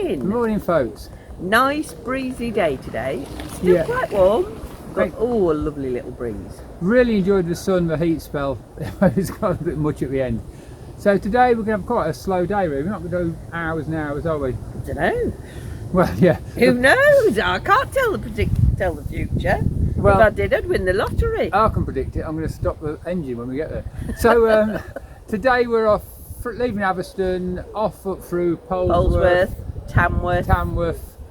morning. Good morning, folks. Nice breezy day today. Still quite warm, but a lovely little breeze. Really enjoyed the sun, the heat spell. It's got a bit much at the end. So today we're going to have quite a slow day, really. We're not going to do hours and hours, are we? I don't know. Well, yeah. Who knows? I can't tell the future. Well, if I did, I'd win the lottery. I can predict it. I'm going to stop the engine when we get there. So today we're off, leaving Avaston, off up through Polesworth, Tamworth,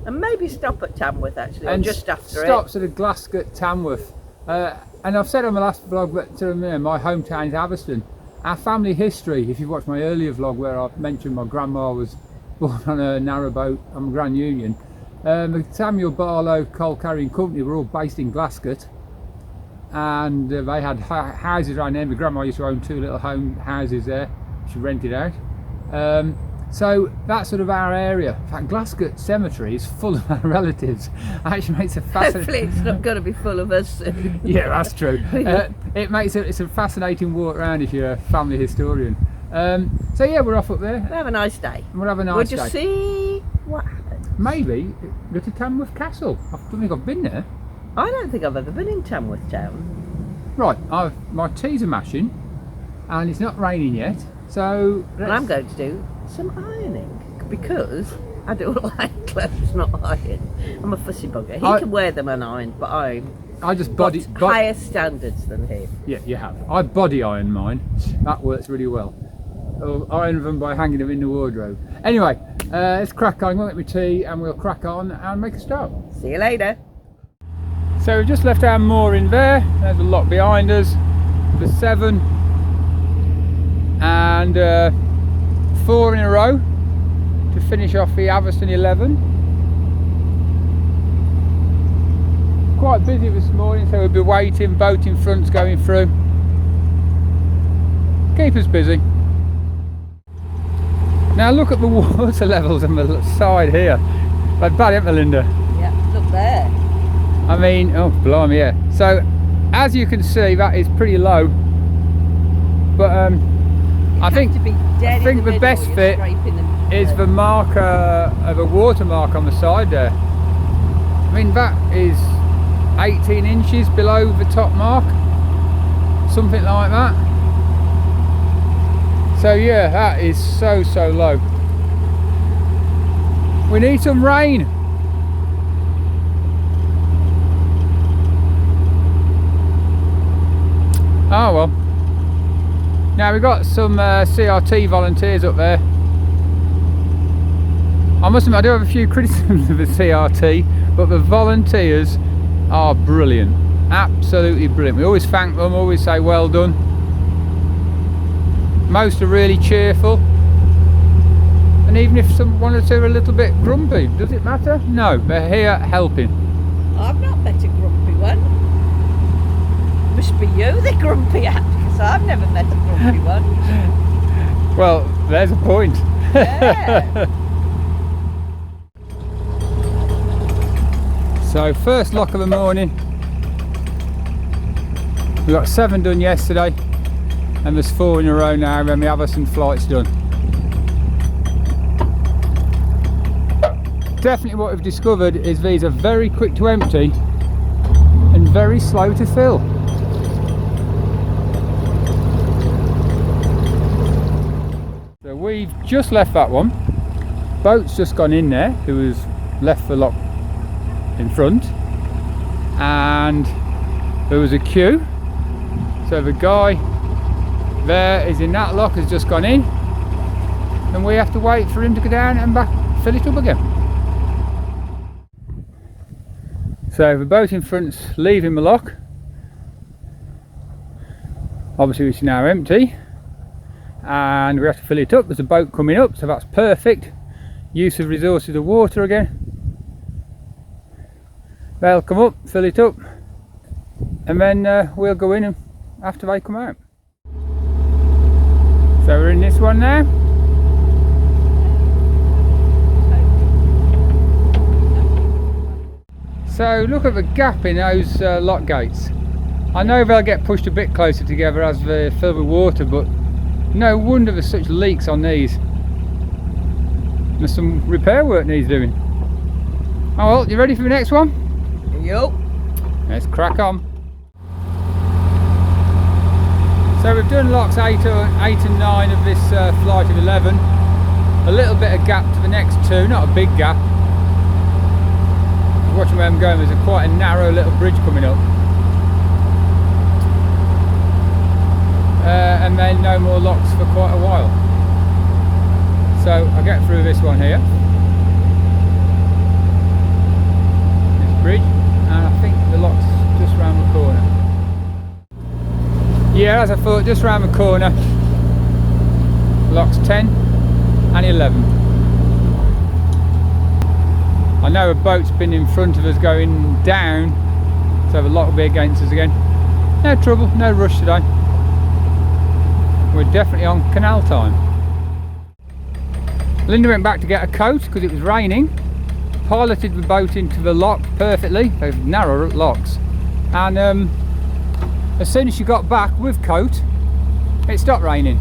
and maybe stop at Tamworth actually, and just after it. Stops at a Glascote, Tamworth. And I've said on my last vlog that my hometown is Avaston. Our family history, if you watch my earlier vlog where I mentioned my grandma was born on a narrowboat on Grand Union, the Samuel Barlow Coal Carrying Company were all based in Glascote, and they had houses around there. My grandma used to own 2 little houses there. She rented out. So that's sort of our area. In fact, Glascote Cemetery is full of our relatives. Actually makes a fascinating... Hopefully it's not going to be full of us soon. Yeah, that's true. It's a fascinating walk around if you're a family historian. So yeah, we're off up there. We'll have a nice day. We'll have a nice day. We'll just see what happens. Maybe go to Tamworth Castle. I don't think I've been there. I don't think I've ever been in Tamworth Town. Right, my teas are mashing and it's not raining yet. So I'm going to do some ironing because I don't like clothes not ironed. I'm a fussy bugger. He can wear them unironed, but I just higher standards than him. Yeah, you have. I body iron mine. That works really well. I'll iron them by hanging them in the wardrobe. Anyway, let's crack on. I'm going to get my tea and we'll crack on and make a start. See you later. So we've just left our mooring there. There's a lot behind us for 7 and 4 in a row to finish off the Avaston 11. Quite busy this morning, so we'll be waiting, boat in front's going through. Keep us busy. Now look at the water levels on the side here. Like bad, isn't it, Linda? Yeah, look there. I mean, oh blimey, yeah. So as you can see, that is pretty low. But I think the best fit is the marker of a watermark on the side there. I mean, that is 18 inches below the top mark, something like that. So yeah, that is so low. We need some rain. Oh well. Now we've got some CRT volunteers up there. I must admit, I do have a few criticisms of the CRT, but the volunteers are brilliant, absolutely brilliant. We always thank them, always say well done. Most are really cheerful, and even if one or two are a little bit grumpy, does it matter? No, they're here helping. I've not met a grumpy one. Must be you they're grumpy at, because I've never met a grumpy one. Well, there's a point. Yeah. So first lock of the morning. We got 7 done yesterday, and there's 4 in a row now, and the Avaston flight's done. Definitely what we've discovered is these are very quick to empty and very slow to fill. So we've just left that one. Boat's just gone in there, who has left the lock in front, and there was a queue. So the guy there is in that lock, has just gone in, and we have to wait for him to go down and back fill it up again. So the boat in front's leaving the lock, obviously which is now empty, and we have to fill it up. There's a boat coming up, so that's perfect use of resources of water again. They'll come up, fill it up, and then we'll go in after they come out. So we're in this one now. So look at the gap in those lock gates. I know they'll get pushed a bit closer together as they fill with water, but no wonder there's such leaks on these. There's some repair work needs doing. Oh well, you ready for the next one? Yup. Let's crack on. So we've done locks 8 and 9 of this flight of 11. A little bit of gap to the next two, not a big gap. Watching where I'm going, there's quite a narrow little bridge coming up. And then no more locks for quite a while. So I'll get through this one here. This bridge, and I think the lock's just round the corner. Yeah, as I thought, just round the corner. Locks 10 and 11. I know a boat's been in front of us going down, so the lock will be against us again. No trouble, no rush today. We're definitely on canal time. Linda went back to get a coat because it was raining. Piloted the boat into the lock perfectly. They're narrow locks. And as soon as she got back with coat, it stopped raining.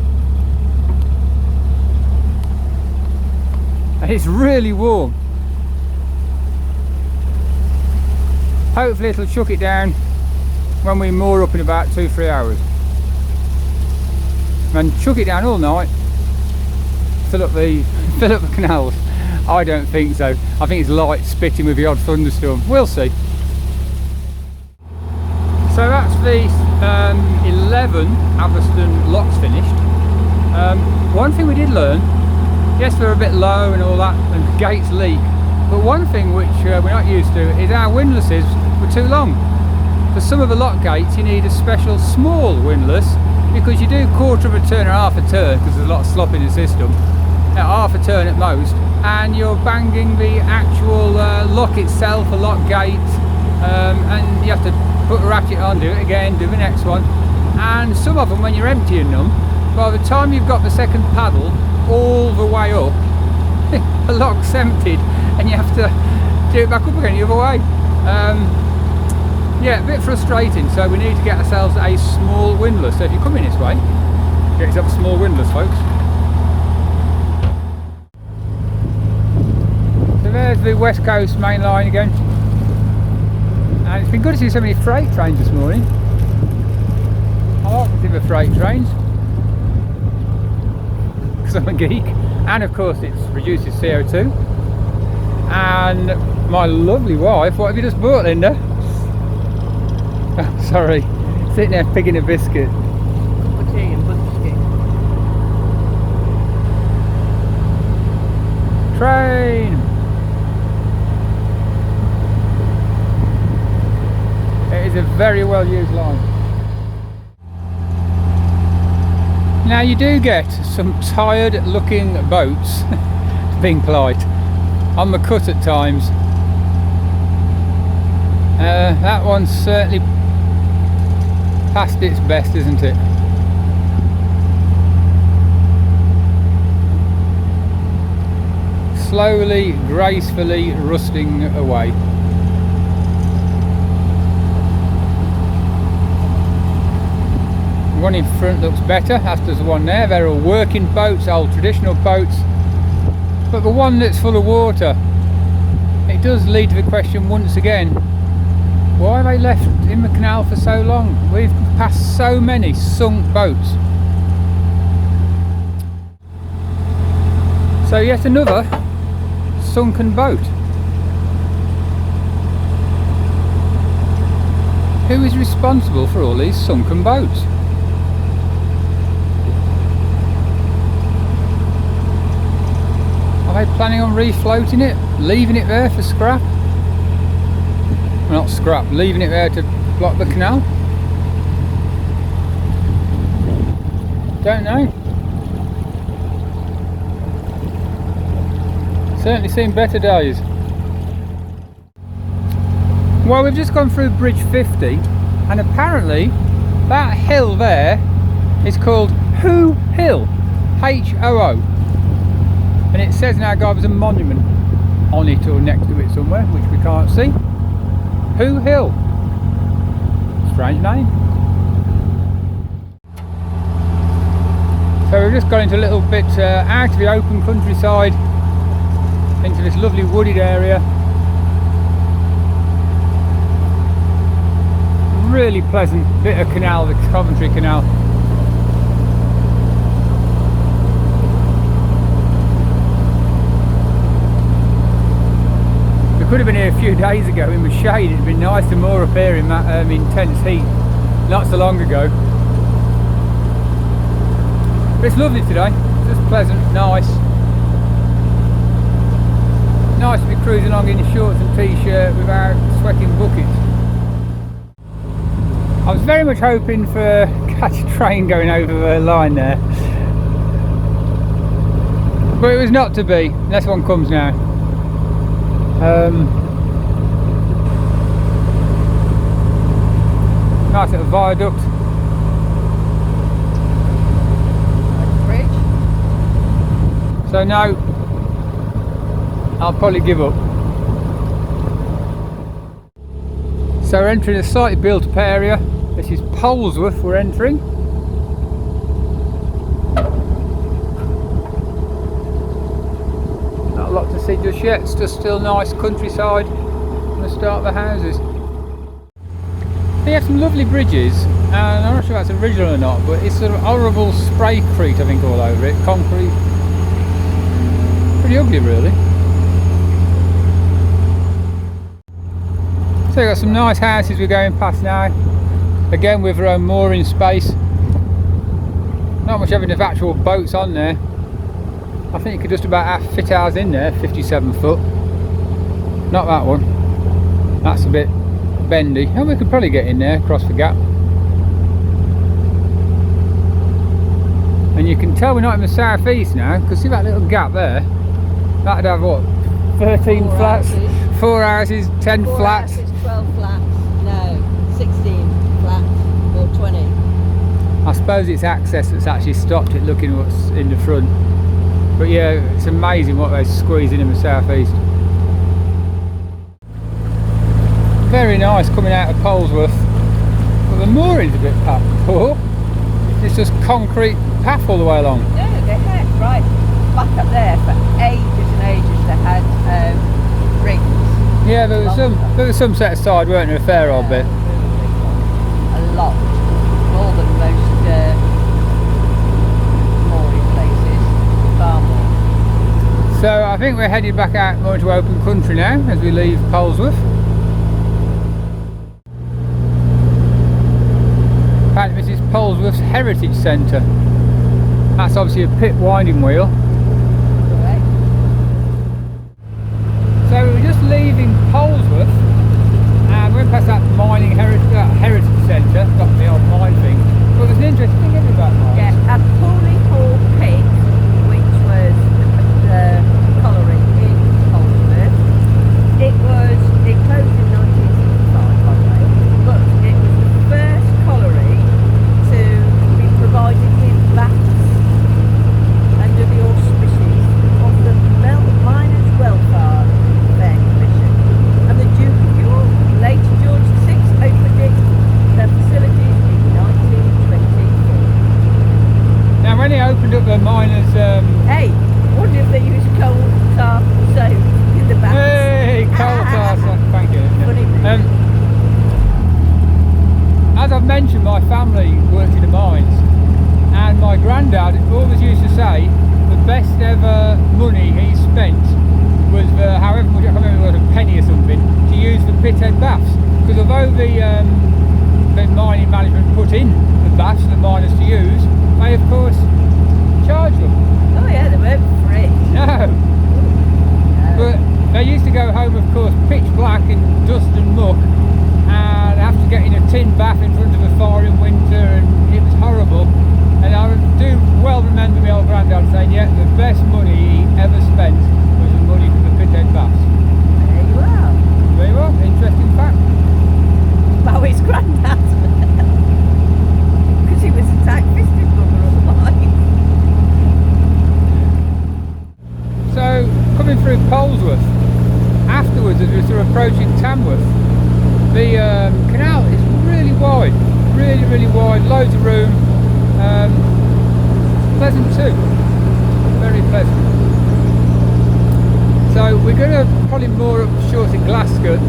And it's really warm. Hopefully it'll chuck it down when we moor up in about 2-3 hours. And chuck it down all night, fill up the canals. I don't think so. I think it's light spitting with the odd thunderstorm. We'll see. So that's the 11 Avaston locks finished. One thing we did learn, yes, they're a bit low and all that, and gates leak. But one thing which we're not used to is our windlasses were too long. For some of the lock gates you need a special small windlass, because you do quarter of a turn or half a turn, because there's a lot of slop in the system, at half a turn at most, and you're banging the actual lock itself, a lock gate, and you have to put a ratchet on, do it again, do the next one. And some of them, when you're emptying them, by the time you've got the second paddle all the way up, the lock's emptied and you have to do it back up again the other way. Yeah, a bit frustrating, so we need to get ourselves a small windlass. So if you're coming this way, get yourself a small windlass, folks. So there's the West Coast main line again. And it's been good to see so many freight trains this morning. I like to see the freight trains, because I'm a geek. And of course it reduces CO2. And my lovely wife, what have you just bought, Linda? Oh, sorry, sitting there picking a biscuit. Cup of tea and biscuit. Train! It is a very well used line. Now you do get some tired looking boats, being polite, on the cut at times. That one's certainly past its best, isn't it? Slowly, gracefully rusting away. The one in front looks better, as does the one there. They're all working boats, old traditional boats. But the one that's full of water, it does lead to the question once again, why are they left in the canal for so long? We've passed so many sunk boats. So yet another sunken boat. Who is responsible for all these sunken boats? Are they planning on refloating it? Leaving it there for scrap? Well, not scrap, leaving it there to block the canal? Don't know. Certainly seen better days. Well, we've just gone through Bridge 50, and apparently that hill there is called Who Hill, H-O-O, and it says in our guide there's a monument on it or next to it somewhere, which we can't see. Who Hill, strange name. So we've just got into a little bit out of the open countryside into this lovely wooded area. Really pleasant bit of canal, the Coventry Canal. We could have been here a few days ago in the shade. It'd been nice and more up here in that intense heat not so long ago. But it's lovely today, just pleasant, nice. Nice to be cruising along in shorts and t-shirt without sweating buckets. I was very much hoping for catch a train going over the line there, but it was not to be. Next one comes now. Nice little viaduct. Bridge. So now I'll probably give up. So we're entering a slightly built up area. This is Polesworth we're entering. Not a lot to see just yet, it's just still nice countryside from the start of the houses. They have some lovely bridges, and I'm not sure if that's original or not, but it's sort of horrible spraycrete I think all over it, concrete. Pretty ugly really. So we've got some nice houses we're going past now. Again with our own mooring space. Not much evidence of actual boats on there. I think you could just about fit ours in there, 57 foot. Not that one. That's a bit bendy. And we could probably get in there across the gap. And you can tell we're not in the southeast now, because see that little gap there? That'd have what? 13 flats? Houses. 4 houses, 10 4 flats. Houses, 12 flats. No, 16 flats or 20. I suppose it's access that's actually stopped it looking what's in the front. But yeah, it's amazing what they're squeezing in the southeast. Very nice coming out of Polesworth. But the mooring's a bit poor. It's just concrete path all the way along. No, they had right back up there for ages and ages. They had rigs. Yeah, there was some set aside, weren't there, a fair old bit. A lot. More than most mooring places. Far more. So I think we're headed back out more into open country now as we leave Polesworth. Apparently this is Polesworth's Heritage Centre. That's obviously a pit winding wheel. Correct. So we were just leaving Polesworth and we went past that mining heritage centre, got the old mine thing. But there's an interesting thing about mines. Yeah, at Pooley Hall Pit, which was the colliery in Polesworth, it closed in 1965 by the way, but it was the first colliery to be provided with baths under the auspices of the Miners' Welfare Commission and the Duke of York. Later George VI opened it, the facilities in 1924. Now when he opened up the miners... Hey, wonder if they use coal tar soap in the baths. Hey, coal tar soap, thank you. Funny. As I've mentioned, my family worked in the mines, and my granddad always used to say the best ever money he spent was however much, I can't remember, it was a penny or something, to use for pithead baths. Because although the mining management put in the baths for the miners to use, they of course charge them. Oh yeah, they weren't free. No. But they used to go home, of course, pitch black in dust and muck, and after getting a tin bath in front of a fire in winter, and it was horrible. And I do well remember my old granddad saying, yeah, the best money he ever spent was the money for the pithead baths. There you are. There you are, interesting fact. About his granddad. Because he was a tight-fisted bugger otherwise. So, coming through Polesworth, afterwards as we're sort of approaching Tamworth, the canal is really wide, really wide, loads of room, pleasant too, very pleasant. So we're going to probably moor up short at Glascote.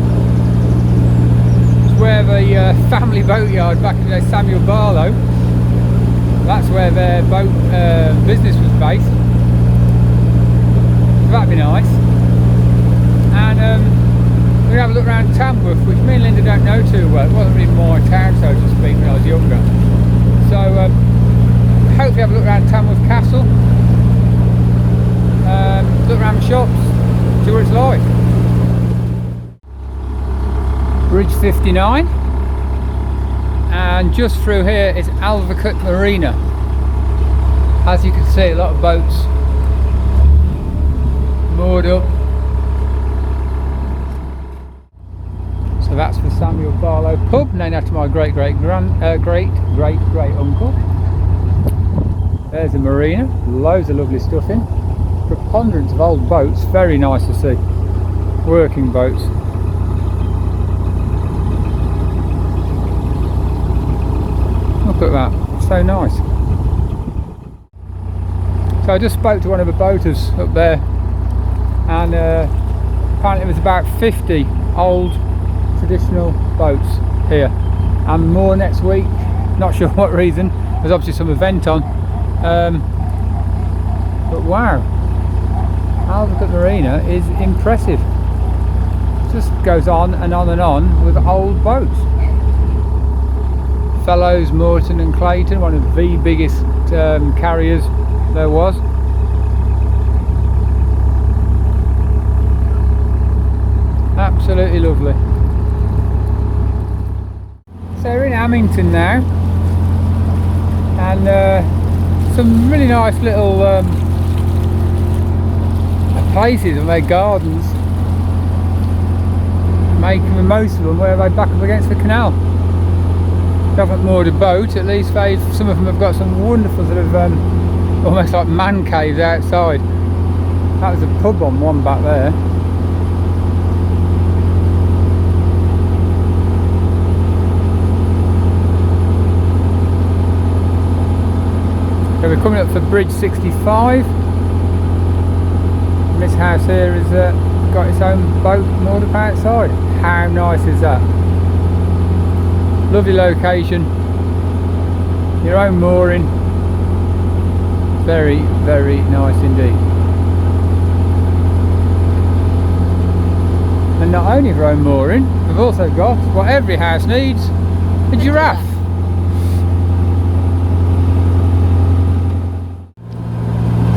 It's where the family boatyard back in the day, Samuel Barlow. That's where their boat business was based. So that'd be nice. And we're going to have a look around Tamworth, which me and Linda don't know too well. It wasn't really my town, so to speak, when I was younger. So hopefully have a look around Tamworth Castle. Look around the shops, see what it's like. Bridge 59, and just through here is Atherstone Marina. As you can see, a lot of boats moored up. So that's the Samuel Barlow pub, named after my great uncle. There's the marina, loads of lovely stuff in. Preponderance of old boats, very nice to see. Working boats. Look at that, so nice. So I just spoke to one of the boaters up there, and apparently there's about 50 old traditional boats here, and more next week. Not sure what reason, there's obviously some event on. But wow, Atherstone Marina is impressive. Just goes on and on and on with old boats. Fellows, Morton and Clayton, one of the biggest carriers there was. Absolutely lovely. So we're in Amington now, and some really nice little places and their gardens, making the most of them where they back up against the canal. They haven't moored a boat, at least some of them have got some wonderful sort of almost like man caves outside. That was a pub on one back there. So we're coming up for Bridge 65. And this house here has got its own boat moored up outside. How nice is that? Lovely location. Your own mooring. Very, very nice indeed. And not only your own mooring, we've also got what every house needs, a giraffe.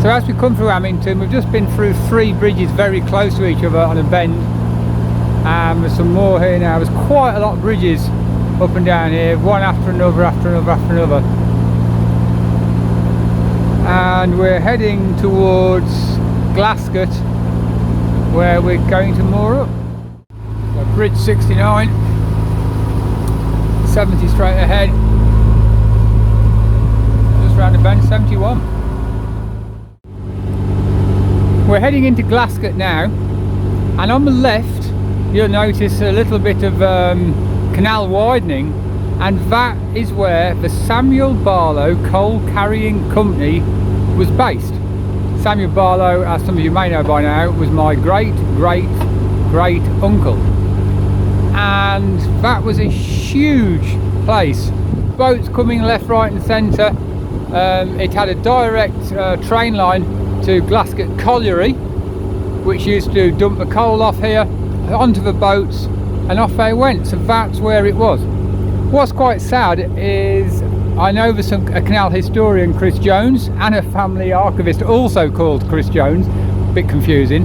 So as we come through Amington, we've just been through 3 bridges very close to each other on a bend, and there's some more here now. There's quite a lot of bridges up and down here, one after another, after another, after another. And we're heading towards Glascote, where we're going to moor up. So Bridge 69, 70 straight ahead, just round the bend, 71. We're heading into Glascote now, and on the left you'll notice a little bit of canal widening, and that is where the Samuel Barlow Coal Carrying Company was based. Samuel Barlow, as some of you may know by now, was my great uncle, and that was a huge place. Boats coming left, right and centre. It had a direct train line to Glascote Colliery, which used to dump the coal off here onto the boats, and off they went. So that's where it was. What's quite sad is I know there's a canal historian, Chris Jones, and a family archivist also called Chris Jones, a bit confusing,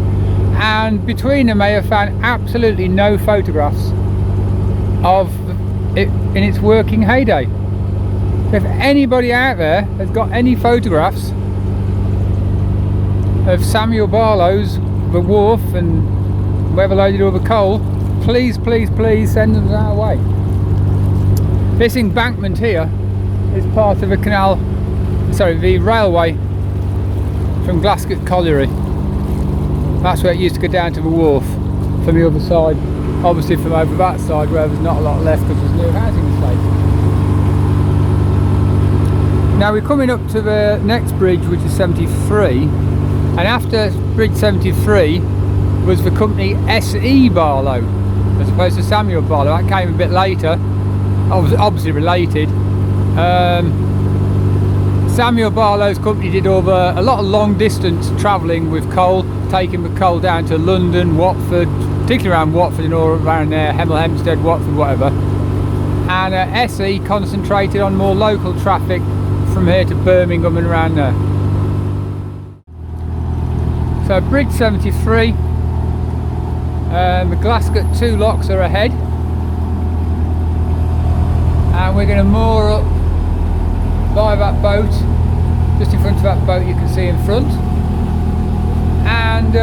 and between them they have found absolutely no photographs of it in its working heyday. If anybody out there has got any photographs of Samuel Barlow's, the wharf and where they loaded all the coal, please send them our way. This embankment here is part of a canal, sorry, the railway from Glascote Colliery. That's where it used to go down to the wharf from the other side, obviously from over that side where there's not a lot left because there's new housing estate. Now we're coming up to the next bridge, which is 73, and after bridge 73 was the company SE Barlow, as opposed to Samuel Barlow. That came a bit later, obviously related. Samuel Barlow's company did a lot of long distance travelling with coal, taking the coal down to London, Watford, particularly around Watford and all around there, Hemel Hempstead, Watford, whatever. And SE concentrated on more local traffic from here to Birmingham and around there. So Bridge 73, the Glascote 2 locks are ahead, and we're going to moor up by that boat. Just in front of that boat you can see in front, and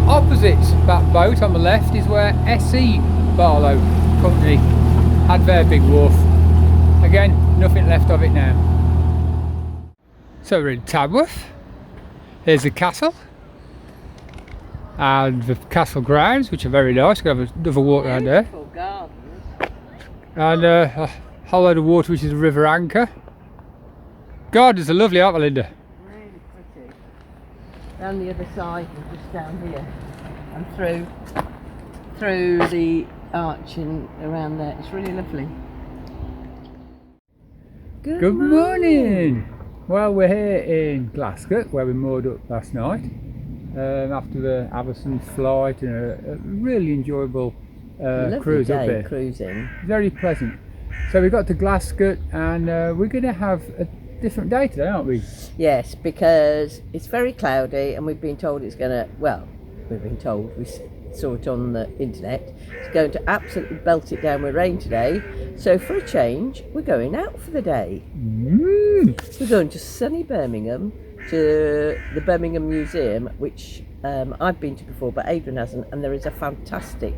opposite that boat on the left is where SE Barlow Company had their big wharf. Again, nothing left of it now. So we're in Tamworth. Here's the castle and the castle grounds, which are very nice. We'll have another walk around there, and a whole load of water, which is the River Anchor. Gardens are lovely, aren't they, Linda? Really pretty. Down the other side, and just down here, and through the arch and around there. It's really lovely. Good morning. Well, we're here in Glascote, where we moored up last night after the Avaston flight, and a really enjoyable cruise up here. Cruising. Very pleasant. So we got to Glascote, and we're going to have a different day today, aren't we? Yes, because it's very cloudy, and we've been told it's going to, well, we've been told, we saw it on the internet, it's going to absolutely belt it down with rain today. So for a change, we're going out for the day. We're going to sunny Birmingham, to the Birmingham Museum, which I've been to before, but Adrian hasn't, and there is a fantastic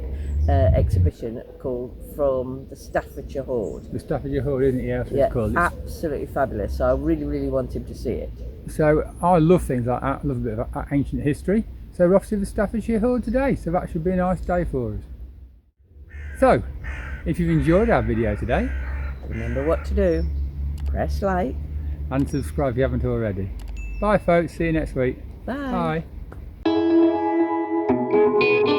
exhibition called From the Staffordshire Hoard. The Staffordshire Hoard, isn't it? Yeah, that's what it's called. Absolutely fabulous. So I really, really want him to see it. So I love things like that. I love a bit of ancient history. So we're off to the Staffordshire Hoard today. So that should be a nice day for us. So, if you've enjoyed our video today, remember what to do. Press like and subscribe if you haven't already. Bye folks, see you next week. Bye. Bye.